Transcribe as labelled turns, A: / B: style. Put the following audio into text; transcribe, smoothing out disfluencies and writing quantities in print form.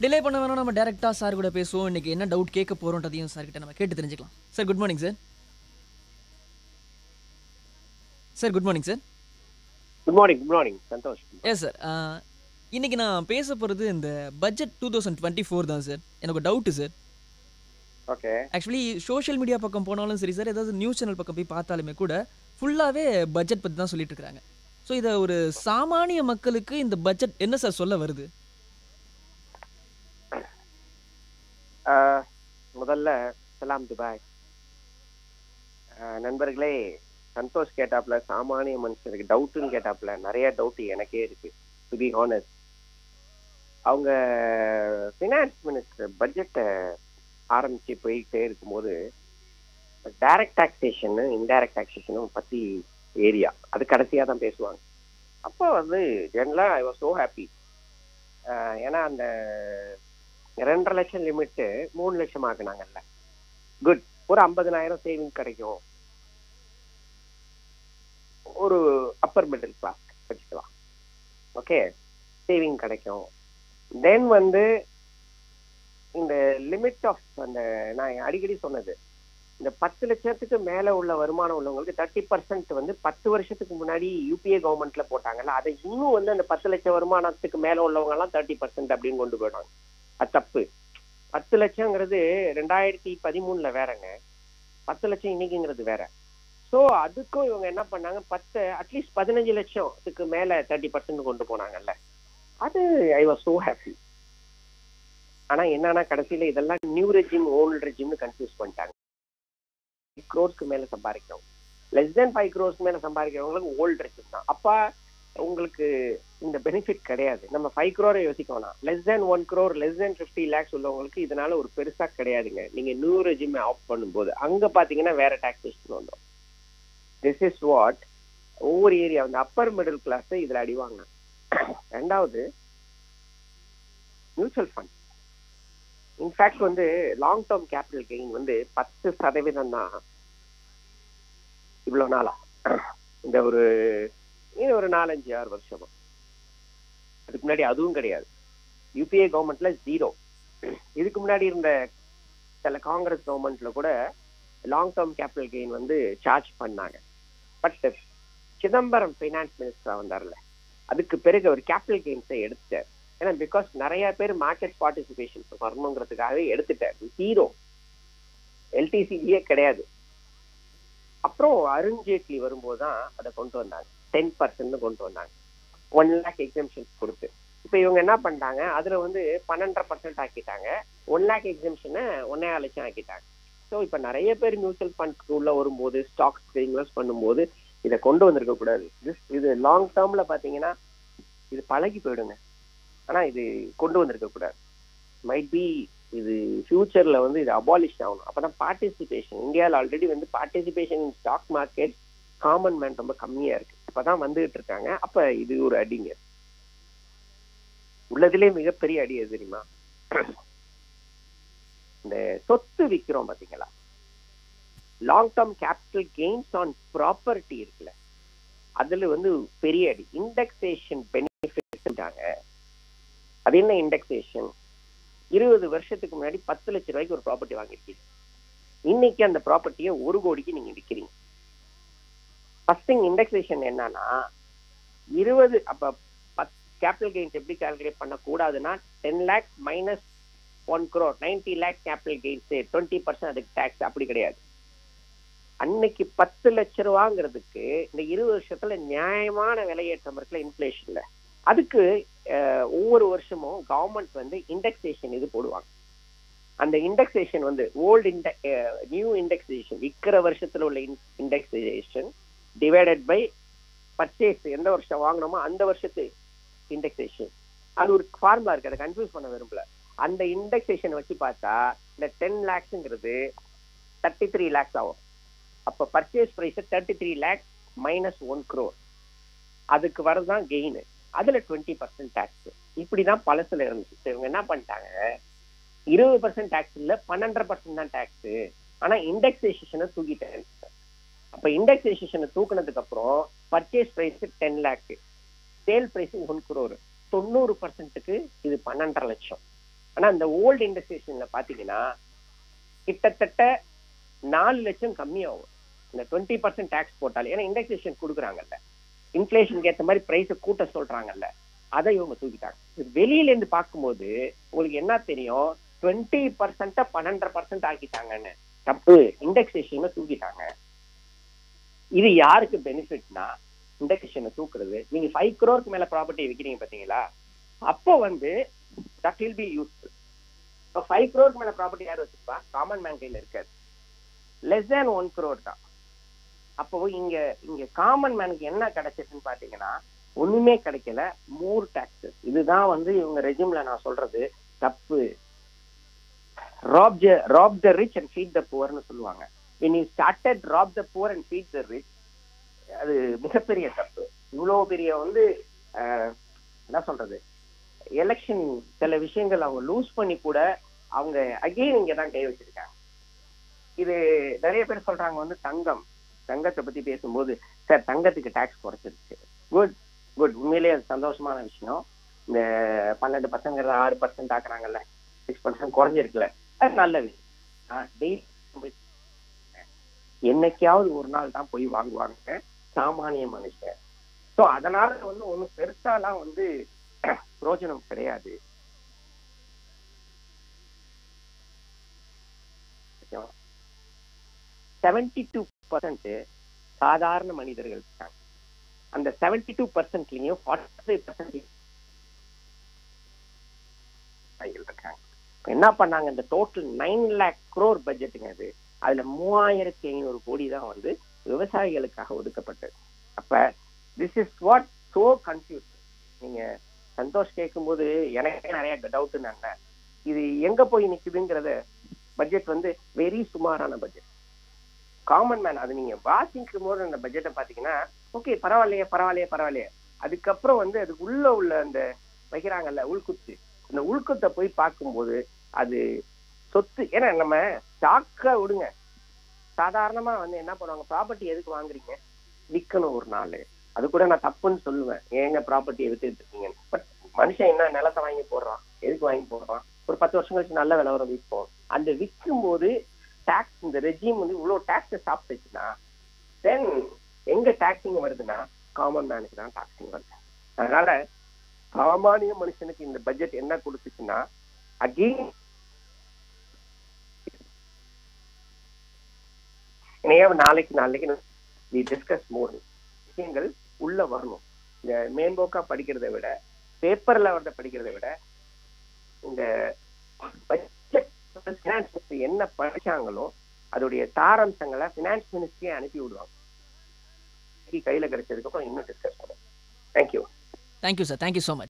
A: Delay பண்ண வேணாம், நம்ம டைரக்டா சார் கூட பேசுவோம். இன்னைக்கு என்ன டவுட் கேட்க போறோம்ன்றதையும் சார் கிட்ட நம்ம கேட்டு தெரிஞ்சுக்கலாம். Sir good morning sir. Sir good morning sir.
B: Good morning, good morning. Santhosh.
A: Yes sir. இன்னைக்கு நான் பேச போறது இந்த பட்ஜெட் 2024 தான் சார். எனக்கு ஒரு doubt sir.
B: Okay.
A: Actually social media பக்கம் போனாலும் சரி சார், ஏதாவது நியூஸ் சேனல் பக்கம் போய் பார்த்தாலுமே கூட ஃபுல்லாவே பட்ஜெட் பத்தி தான் சொல்லிட்டு இருக்காங்க. ஸோ இதை ஒரு சாமானிய மக்களுக்கு இந்த பட்ஜெட் என்ன சார் சொல்ல வருது?
B: முதல்ல சலாம் துபாய். நண்பர்களே, சந்தோஷ் கேட்டாப்ல சாமானிய மனுஷனுக்கு டவுட்டுன்னு கேட்டாப்ல நிறைய டவுட் எனக்கே இருக்கு. டு பி ஹானஸ்ட், அவங்க ஃபினான்ஸ் மினிஸ்டர் பட்ஜெட்டை ஆரம்பிச்சு போயிட்டே இருக்கும்போது டைரக்ட் டாக்ஸேஷன் இன்டைரக்ட் டாக்ஸேஷனும் பத்தி ஏரியா அது கடைசியா தான் பேசுவாங்க. அப்போ வந்து ஜெனரலா ஐ வாஸ் சோ ஹாப்பி. ஏன்னா அந்த 2.5 லட்சம் லிமிட்டு 3 லட்சம் ஆக்குனாங்கல்ல. குட். ஒரு 50,000 சேவிங் கிடைக்கும். ஒரு அப்பர் மிடில் கிளாஸ் வச்சுக்கலாம். ஓகே, சேவிங் கிடைக்கும். தென் வந்து இந்த லிமிட் ஆஃப் அந்த நான் அடிக்கடி சொன்னது, இந்த 10 லட்சத்துக்கு மேல உள்ள வருமானம் உள்ளவங்களுக்கு 30% வந்து 10 வருஷத்துக்கு முன்னாடி யூபிஏ கவர்மெண்ட்ல போட்டாங்கல்ல, அதை இன்னும் வந்து அந்த 10 லட்சம் வருமானத்துக்கு மேல உள்ளவங்க எல்லாம் 30% அப்படின்னு கொண்டு போயிடுவாங்க. அது தப்பு. 10 லட்சங்கிறது 2013 வேறங்க, 10 லட்சம் இன்னைக்குங்கிறது வேற. ஸோ அதுக்கும் இவங்க என்ன பண்ணாங்க, அட்லீஸ்ட் 15 லட்சத்துக்கு மேல 30% கொண்டு போனாங்கல்ல. அது ஐ வாஸ் சோ ஹாப்பி. ஆனா என்னன்னா கடைசியில இதெல்லாம் நியூ ரெஜிம் ஓல்டு ரெஜிம்னு கன்ஃபியூஸ் பண்ணிட்டாங்க. 5 crores மேல சம்பாதிக்கிறோம், லெஸ் தென் 5 crores மேல சம்பாதிக்கிறவங்களுக்கு ஓல்டு ரெஜிம் தான். அப்ப உங்களுக்கு இந்த பெனிஃபிட் கிடையாது. நம்ம 5 crore யோசிக்கணும். Less than 1 crore, less than 50 lakhs உள்ளவங்களுக்கு இதனால ஒரு பெருசா கிடையாதுங்க. நீங்க நியூ ரெஜிம் ஆஃப் பண்ணும்போது அங்க பாத்தீங்கன்னா வேற டாக்ஸேஷன் வந்துடும். திஸ் இஸ் வாட் ஒவ்வொரு ஏரியா வந்து அப்பர் மிடில் கிளாஸ் இதுல அடிவாங்க. ரெண்டாவது மியூச்சுவல் ஃபண்ட். இன்ஃபேக்ட் வந்து லாங் டேர்ம் கேபிட்டல் கெயின் வந்து 10% தான் இவ்வளவு நாளா, இந்த ஒரு 4-5-6 வருஷமா. அதுக்கு முன்னாடி அதுவும் கிடையாது. யூபிஏ கவர்மெண்ட்ல 0. இதுக்கு முன்னாடி இருந்த சில காங்கிரஸ் கவர்மெண்ட்ல கூட லாங் டேர்ம் கேபிட்டல் கெயின் வந்து சார்ஜ் பண்ணாங்க. பட் சிதம்பரம் ஃபைனான்ஸ் மினிஸ்டரா வந்தார்ல, அதுக்கு பிறகு அவர் கேபிட்டல் கெயின்ஸை எடுத்துட்டார். ஏன்னா பிகாஸ் நிறைய பேர் மார்க்கெட் பார்ட்டிசிபேஷன் வரணுங்கிறதுக்காகவே எடுத்துட்டார். 0 எல்டிசியே கிடையாது. அப்புறம் அருண்ஜேட்லி வரும்போது தான் அதை கொண்டு வந்தாங்க, 10% கொண்டு வந்தாங்க, 1 lakh எக்ஸம்ஷன் கொடுத்து. இப்போ இவங்க என்ன பண்ணிட்டாங்க, அதுல வந்து 12.5% ஆக்கிட்டாங்க. 1 lakh எக்ஸம்ஷனை 1.5 லட்சம் ஆக்கிட்டாங்க. ஸோ இப்போ நிறைய பேர் மியூச்சுவல் ஃபண்ட்ஸ்க்கு உள்ள வரும்போது, ஸ்டாக்ஸ்க்கு இன்வெஸ்ட் பண்ணும்போது இதை கொண்டு வந்திருக்க கூடாது. இது லாங் டேர்ம்ல பாத்தீங்கன்னா இது பழகி போயிடுங்க. ஆனா இது கொண்டு வந்திருக்க கூடாது. மைட் பி இது ஃபியூச்சர்ல வந்து இது அபாலிஷ் ஆகணும். அப்பதான் பார்ட்டிசிபேஷன், இந்தியாவில் ஆல்ரெடி வந்து participation in stock market common man ரொம்ப கம்மியா இருக்கு. இப்பதான் வந்துகிட்டு இருக்காங்க. அப்ப இது ஒரு அடிங்க, உள்ளதிலே மிகப்பெரிய அடி எது தெரியுமா? இந்த சொத்து விற்கிறோம் பாத்தீங்களா, long term capital gains on property இருக்குல்ல, அதுல வந்து பெரிய அடி. Indexation benefit. அது என்ன இண்டெக்ஸேஷன்? 20 வருஷத்துக்கு முன்னாடி 10 லட்சம் ரூபாய்க்கு ஒரு ப்ராப்பர்ட்டி வாங்கிருக்கீங்க. இன்னைக்கு அந்த ப்ராப்பர்ட்டியை 1 கோடிக்கு நீங்க விற்கிறீங்க. ஃபர்ஸ்ட் திங் இண்டெக்ஸேஷன் என்னன்னா 20 அப்ப கேபிட்டல் கெயின்ஸ் எப்படி கால்குலேட் பண்ண கூடாதுன்னா 10 lakhs minus 1 crore 90 lakhs capital gains 20% அதுக்கு டாக்ஸ். அப்படி கிடையாது. அன்னைக்கு 10 லட்சம் ரூபாங்கிறதுக்கு இந்த 20 வருஷத்துல நியாயமான விலையேற்றம் இருக்குல்ல, இன்ஃபிளேஷன்ல, அதுக்கு ஒவ்வொரு வருஷமும் கவர்மெண்ட் வந்து இண்டெக்ஸேஷன் இது போடுவாங்க. அந்த இண்டெக்ஸேஷன் வந்து ஓல்டு நியூ இண்டெக்ஸேஷன், விற்கிற வருஷத்துல உள்ள இண்டெக்ஸேஷன் டிவைடட் பை பர்ச்சேஸ், எந்த வருஷம் வாங்கினோமோ அந்த வருஷத்து இண்டெக்ஸேஷன். அது ஒரு ஃபார்முலா இருக்கு, அதை கன்ஃபியூஸ் பண்ண விரும்பல. அந்த இண்டெக்ஸேஷன் வச்சு பார்த்தா இந்த 10 lakhsங்கிறது 33 lakhs ஆகும். அப்ப purchase price 33 lakhs minus 1 crore, அதுக்கு வரதுதான் கெயின். அதுல 20% டாக்ஸ். இப்படிதான் பழசுல இருந்துச்சு. இவங்க என்ன பண்ணிட்டாங்க, 20% டாக்ஸ் இல்ல 12% தான் டாக்ஸ். ஆனா இண்டெக்ஸேஷனை தூக்கிட்டாங்க. அப்ப இண்டெக்ஸேஷனை தூக்குனதுக்கு அப்புறம் purchase price 10 lakhs, sale price 1 crore, 90%க்கு இது 12.5 லட்சம். ஆனா இந்த ஓல்டு இண்டெக்ஸேஷன்ல பாத்தீங்கன்னா கிட்டத்தட்ட 4 லட்சம் கம்மியாகும் இந்த 20% டாக்ஸ் போட்டாலே. ஏன்னா இண்டெக்ஸேஷன் கொடுக்குறாங்கல்ல, இன்ஃபிளேஷனுக்கு ஏற்ற மாதிரி பிரைஸை கூட்ட சொல்றாங்கல்ல, அதை இவங்க தூக்கிட்டாங்க. வெளியில இருந்து பார்க்கும்போது உங்களுக்கு என்ன தெரியும், 20% 12% ஆக்கிட்டாங்கன்னு. தப்பு, இண்டெக்ஸேஷனை தூக்கிட்டாங்க. இது யாருக்கு பெனிஃபிட்னா, இண்டெக்ஸேஷனை தூக்குறது. நீங்க 5 crore மேல ப்ராப்பர்ட்டி விற்கிறீங்க பாத்தீங்களா, அப்போ வந்து that will be useful. 5 crore மேல ப்ராப்பர்ட்டி யார் வச்சிருப்பா? காமன் மேன் கையில இருக்காது, லெஸ் தேன் 1 crore தான். அப்போ இங்க காமன் மேனுக்கு என்ன கிடைச்சிருக்குன்னு பாத்தீங்கன்னா ஒண்ணுமே கிடைக்கல, மோர் டாக்ஸஸ். இதுதான் வந்து இவங்க ரெஜிம்ல நான் சொல்றது தப்பு. Rob the rich and feed the புவர்னு சொல்லுவாங்க. when you started rob the poor and feed the rich, அது மிகப்பெரிய தப்பு. இவ்வளவு பெரிய வந்து என்ன சொல்றது, எலெக்ஷன் சில விஷயங்கள் அவங்க லூஸ் பண்ணி கூட அவங்க அகெயின் இங்கதான் கை வச்சிருக்காங்க. இது நிறைய பேர் சொல்றாங்க வந்து தங்கத்தை பத்தி பேசும்போது, சார் தங்கத்துக்கு டாக்ஸ் குறைச்சிருச்சு. குட், உண்மையிலேயே அது சந்தோஷமான விஷயம். இந்த 12% 6% ஆக்குறாங்கல்ல, 6% குறைஞ்சிருக்குல்ல, அது நல்ல விஷயம். என்னைக்காவது ஒரு நாள் தான் போய் வாங்குவாங்க சாமானிய மனுஷன். ஸோ அதனால வந்து ஒன்றும் பெருசாலாம் வந்து பிரயோஜனம் கிடையாது. 72% சாதாரண மனிதர்கள் இருக்காங்க. அந்த 72%லயும் 45% இருக்காங்க. என்ன பண்ணாங்க, இந்த டோட்டல் 9 lakh crore பட்ஜெட்டுங்க அது, அதுல 3500 கோடி தான் வந்து விவசாயிகளுக்காக ஒதுக்கப்பட்டது. அப்ப this is what so confuse. நீங்க சந்தோஷ் கேட்கும்போது எனக்கே நிறைய டவுட் இருந்தாங்க, இது எங்க போய் நிக்குதுங்கிறத. பட்ஜெட் வந்து வெரி சுமாரான பட்ஜெட். காமன் மேன் அது நீங்க வாசிக்கும் போது அந்த பட்ஜெட்டை பாத்தீங்கன்னா ஓகே பரவாயில்லையே. அதுக்கப்புறம் வந்து அதுக்கு உள்ள அந்த வைக்கிறாங்கல்ல உள்குத்து, அந்த உள்குத்தை போய் பார்க்கும்போது அது சொத்து. ஏன்னா நம்ம ஸ்டாக்க விடுங்க, சாதாரணமா வந்து என்ன பண்ணுவாங்க, ப்ராப்பர்ட்டி எதுக்கு வாங்குறீங்க, விற்கணும் ஒரு நாள். அது கூட நான் தப்புன்னு சொல்லுவேன், ஏங்க ப்ராப்பர்ட்டியை வித்துட்டு இருக்கீங்கன்னு. பட் மனுஷன் என்ன நிலத்தை வாங்கி போடுறான், எதுக்கு வாங்கி போடுறான், ஒரு 10 வருஷம் கழிச்சு நல்ல விலை வர விற்போம். அந்த விற்கும் போது டாக்ஸ், இந்த ரெஜிம் வந்து இவ்வளவு டாக்ஸை சாப்பிட்டுச்சுன்னா தென் எங்க டாக்ஸிங் வருதுன்னா காமன் மேனுக்கு தான் டாக்ஸிங் வருது. அதனால சாமானிய மனுஷனுக்கு இந்த பட்ஜெட் என்ன கொடுத்துச்சுன்னா அகெயின் நாளைக்கு we discuss more. விஷயங்கள் உள்ள வரணும். இந்த மேம்போக்கா படிக்கிறதை விட, பேப்பர்ல வரத படிக்கிறதை விட, இந்த பட்ஜெட் பினான்ஸ் மினிஸ்ட்ரி என்ன படிச்சாங்களோ அதோடைய சாராம்சங்களை பினான்ஸ் மினிஸ்ட்ரியே அனுப்பி விடுவாங்க. கையில கிடைச்சதுக்கு அப்புறம் இன்னும் டிஸ்கஸ் பண்ணுவோம். Thank you
A: sir, thank you so much.